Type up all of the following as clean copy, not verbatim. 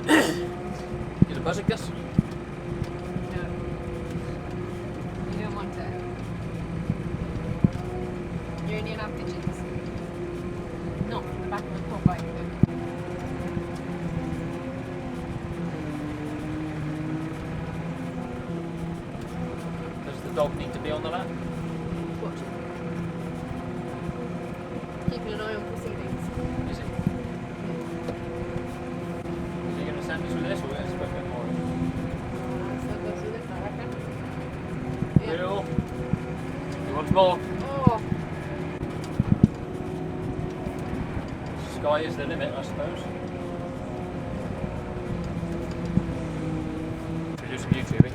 Get a buzzard, Gus? No. You don't want it. You only have pigeons. Not from the back of the pole bike. Does the dog need to be on the lap? Watching. Keeping an eye on proceedings. Is he? Is he going to send us with this or is it a bit more? So it goes with this, I reckon. Yeah. Real. He wants more. Oh. Sky is the limit, I suppose. Should we do some YouTubing?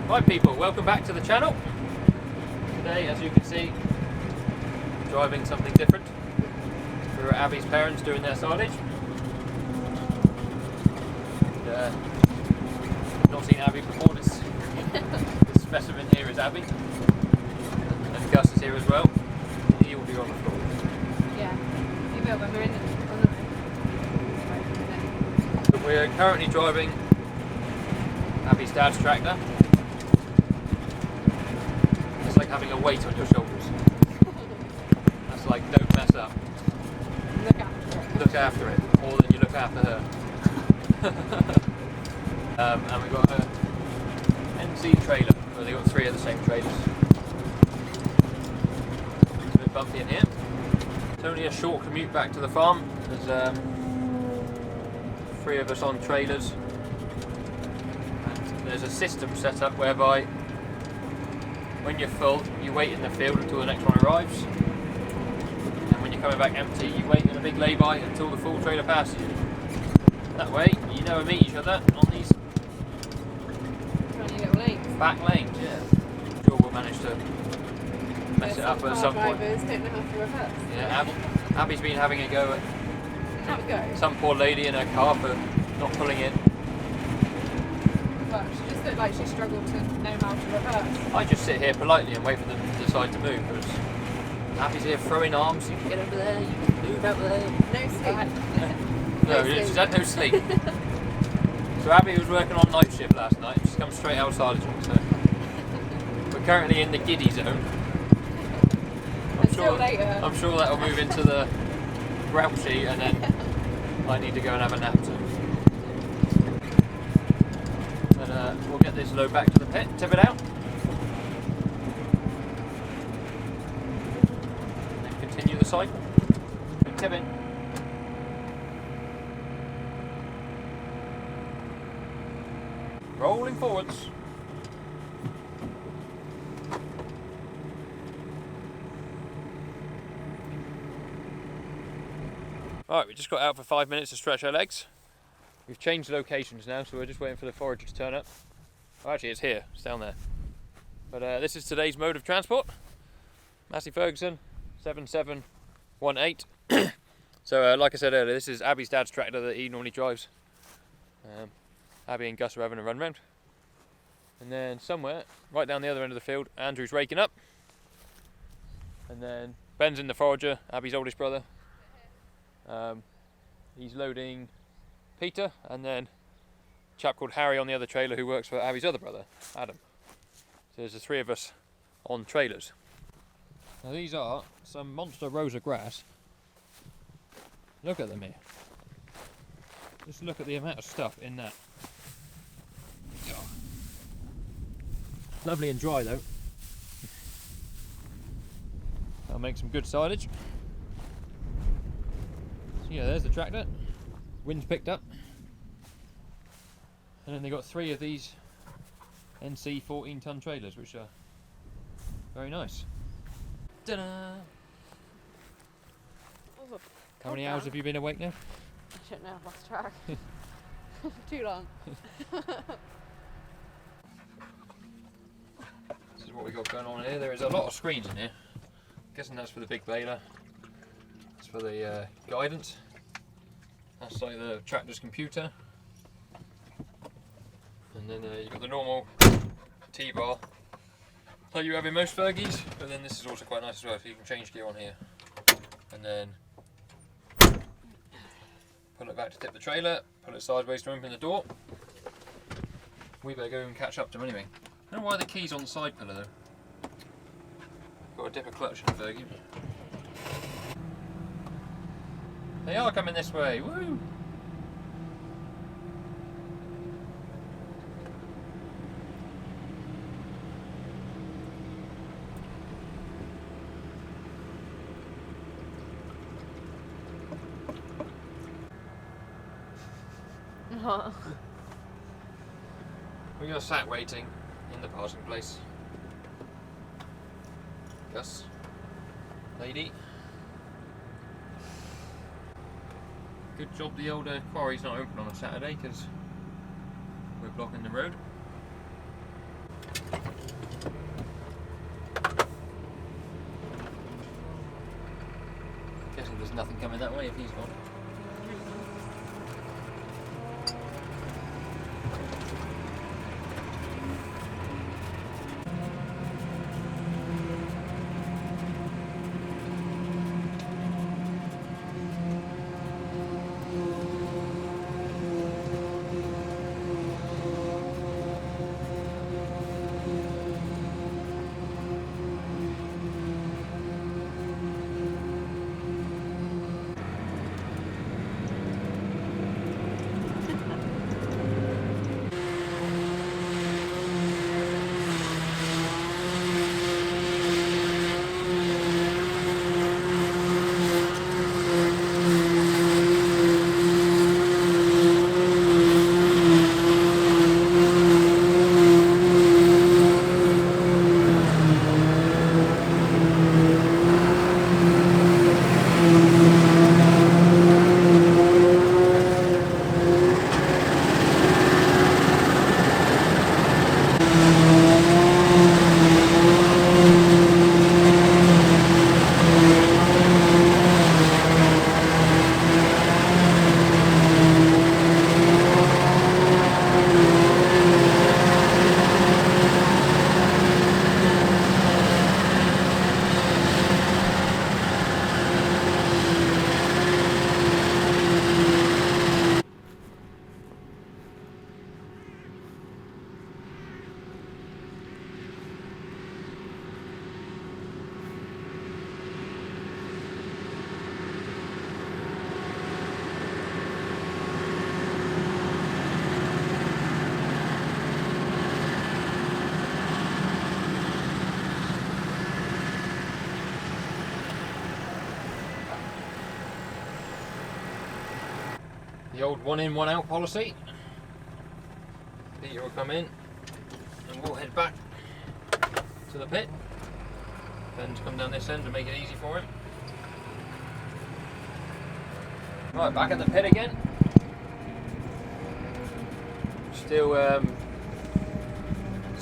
Hi people, welcome back to the channel. Today, as you can see, driving something different. We're at Abby's parents doing their silage. Not seen Abby before. This specimen here is Abby. And Gus is here as well. He will be on the floor. Yeah, you will when we're in the So we're currently driving Abby's dad's tractor. It's like having a weight on your shoulders. That's like, don't mess up. Look after it. Look after it, more than you look after her. And we've got a NC trailer. Well, they've got 3 of the same trailers. It's a bit bumpy in here. It's only a short commute back to the farm. There's 3 of us on trailers. And there's a system set up whereby when you're full, you wait in the field until the next one arrives. And when you're coming back empty, you wait in a big lay-by until the full trailer passes you. That way, you never meet each other on these Tiny little lanes. back lanes, yeah. I'm sure we'll manage to mess it up at some point. Drivers don't know how to reverse. Yeah, Abby's been having a go at Have a go. some poor lady in her car for not pulling in. Well, she just looked like she struggled to know how to reverse. I just sit here politely and wait for them to decide to move. Because Abby's here throwing arms. You can get over there, you can move over there. No sleep. No, she's had no sleep. So Abby was working on night shift last night. She's come straight out of silaging. So we're currently in the giddy zone. Until later. I'm sure that'll move into the grouchy, and then I need to go and have a nap too. And we'll get this load back to the pit, tip it out, and then continue the cycle. Good tipping. Rolling forwards. Alright, we just got out for 5 minutes to stretch our legs. We've changed locations now, so we're just waiting for the forager to turn up. Oh, actually, it's here, it's down there. But this is today's mode of transport. Massey Ferguson 7718. So, like I said earlier, this is Abby's dad's tractor that he normally drives. Abby and Gus are having a run round. And then somewhere, right down the other end of the field, Andrew's raking up. And then Ben's in the forager, Abby's oldest brother. He's loading Peter, and then a chap called Harry on the other trailer who works for Abby's other brother, Adam. So there's the 3 of us on trailers. Now these are some monster rows of grass. Look at them here. Just look at the amount of stuff in that. Lovely and dry though. That'll make some good silage. So yeah, there's the tractor. Wind's picked up. And then they got 3 of these NC 14-ton trailers, which are very nice. Ta-da! How many hours have you been awake now? I don't know, I've lost track. Too long. This is what we got going on here. There is a lot of screens in here. I'm guessing that's for the big baler. It's for the guidance. That's like the tractor's computer. And then you've got the normal T-bar, like you have in most Fergies, but then this is also quite nice as well, so you can change gear on here. And then pull it back to tip the trailer, pull it sideways to open the door. We better go and catch up to them anyway. I don't know why the key's on the side pillar though. Got to dip a clutch in the Fergie. They are coming this way, woo! We are sat waiting in the parking place. Gus, lady. Good job the old quarry's not open on a Saturday because we're blocking the road. Guessing there's nothing coming that way if he's gone. The old one in, one out policy. Peter will come in and we'll head back to the pit. Ben's come down this end to make it easy for him. Right, back at the pit again. Still got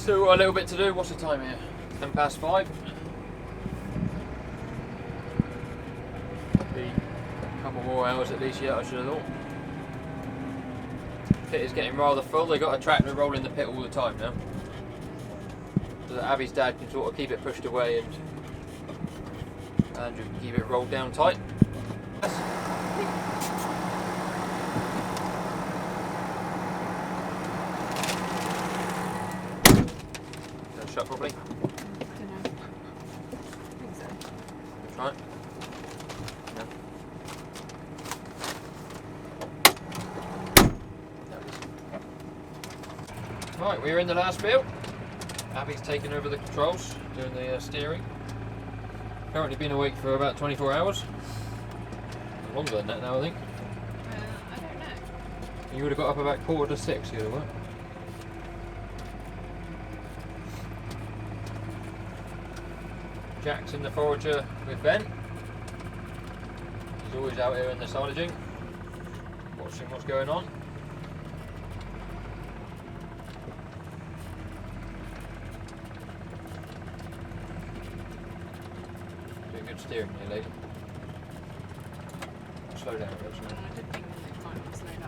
a little bit to do. What's the time here? 5:10. Be a couple more hours at least yet, I should have thought. Pit is getting rather full. They've got a tractor rolling the pit all the time now, so that Abby's dad can sort of keep it pushed away and Andrew can keep it rolled down tight. Shut properly? I don't know. I think so. Try it. Right, we're in the last bit. Abby's taken over the controls, doing the steering. Currently been awake for about 24 hours. Longer than that now, I think. I don't know. You would have got up about 5:45, you would have worked. Jack's in the forager with Ben. He's always out here in the silaging, watching what's going on. Doing good steering here, lady. Slow down a bit. I did think that it might have slowed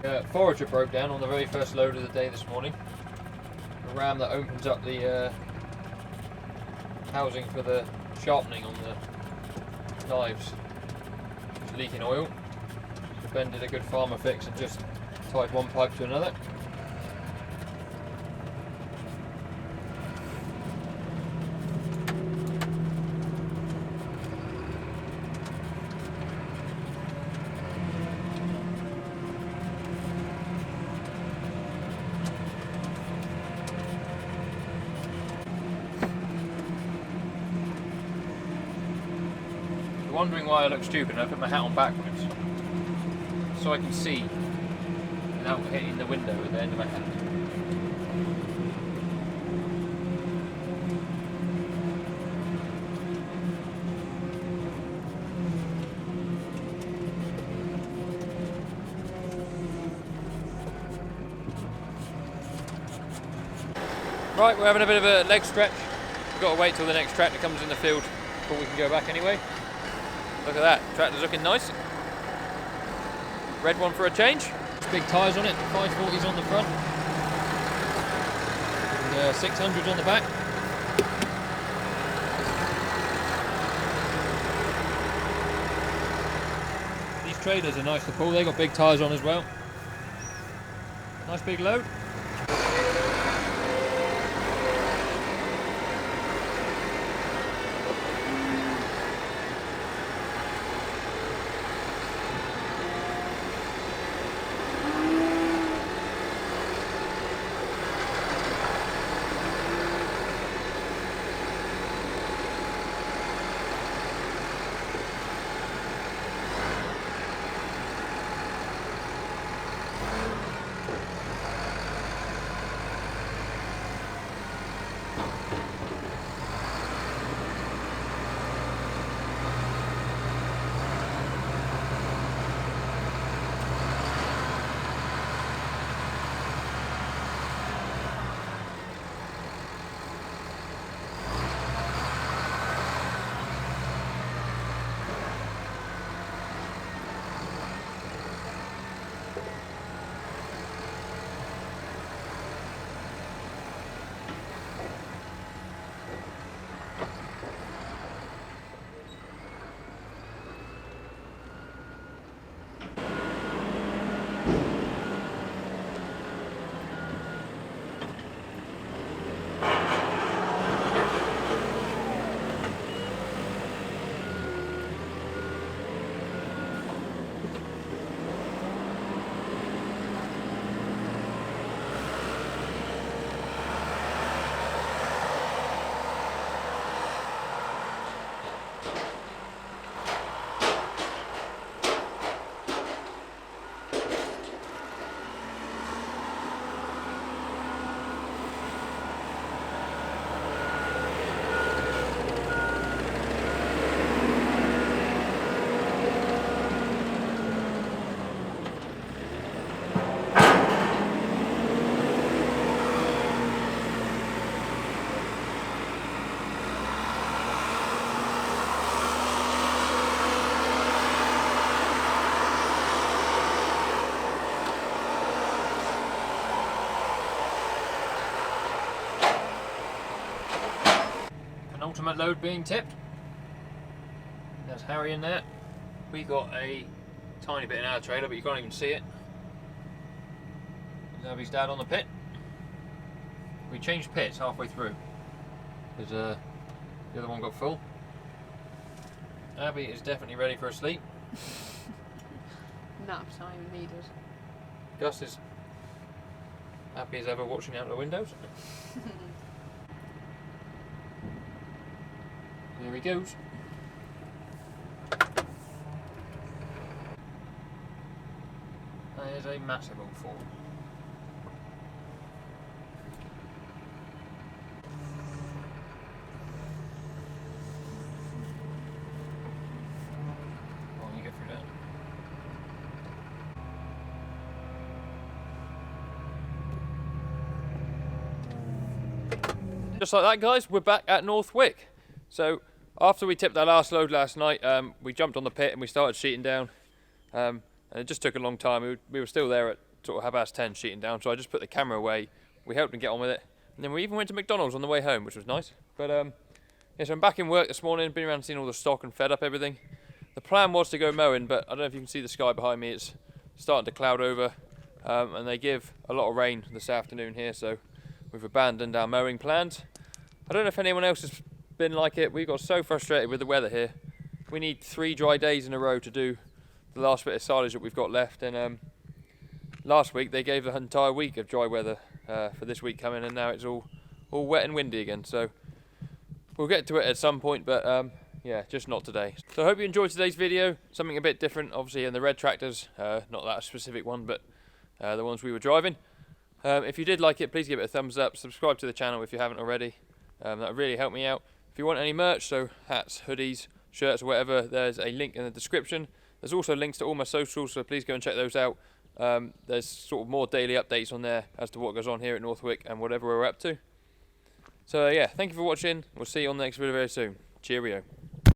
down. Forager broke down on the very first load of the day this morning. A ram that opens up the housing for the sharpening on the knives was leaking oil. So Ben did a good farmer fix and just tied one pipe to another. Wondering why I look stupid, I put my hat on backwards so I can see without hitting the window at the end of my hat. Right, we're having a bit of a leg stretch. We've got to wait till the next tractor comes in the field before we can go back anyway. Look at that, tractor's looking nice. Red one for a change. Big tyres on it, 540s on the front. And 600s on the back. These trailers are nice to pull, they got big tyres on as well. Nice big load. Ultimate load being tipped. There's Harry in there. We got a tiny bit in our trailer, but you can't even see it. There's Abby's dad on the pit. We changed pits halfway through because the other one got full. Abby is definitely ready for a sleep. Nap time needed. Gus is happy as ever watching out the windows. There he goes. That is a massive old fall. Go on, you get through that. Just like that, guys, we're back at Northwick. So after we tipped our last load last night, we jumped on the pit and we started sheeting down. And it just took a long time. We were still there at sort of 10:30 sheeting down, so I just put the camera away. We helped him get on with it. And then we even went to McDonald's on the way home, which was nice. But Yeah, so I'm back in work this morning, been around seeing all the stock and fed up everything. The plan was to go mowing, but I don't know if you can see the sky behind me, it's starting to cloud over, and they give a lot of rain this afternoon here, so we've abandoned our mowing plans. I don't know if anyone else has been like it. We got so frustrated with the weather here. We need 3 dry days in a row to do the last bit of silage that we've got left, and last week they gave an entire week of dry weather for this week coming, and now it's all wet and windy again, so we'll get to it at some point, but yeah, just not today. So I hope you enjoyed today's video. Something a bit different, obviously, in the red tractors, not that specific one, but the ones we were driving. If you did like it, please give it a thumbs up, subscribe to the channel if you haven't already. That would really help me out. If you want any merch, so hats, hoodies, shirts, or whatever, there's a link in the description. There's also links to all my socials, so please go and check those out. There's sort of more daily updates on there as to what goes on here at Northwick and whatever we're up to. So yeah, thank you for watching. We'll see you on the next video very soon. Cheerio.